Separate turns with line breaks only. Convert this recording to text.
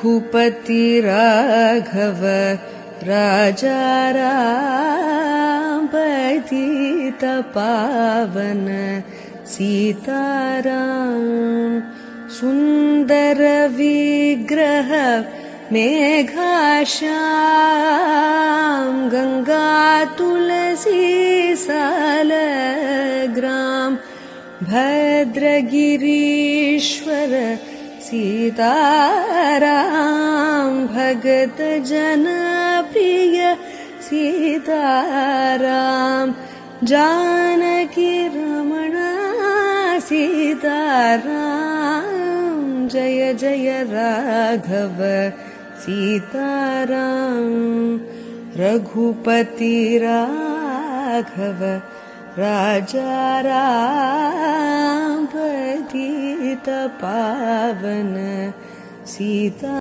रघुपति राघव राजा राम पतित पावन सीताराम सुंदर विग्रह मेघाश्याम गंगा तुलसी सालग्राम भद्रगिरीश्वर सीताराम भगत जन प्रिय सीताराम जानकी रमण सीताराम जय जय राघव सीताराम रघुपति राघव राजा राम पतित पावन सीता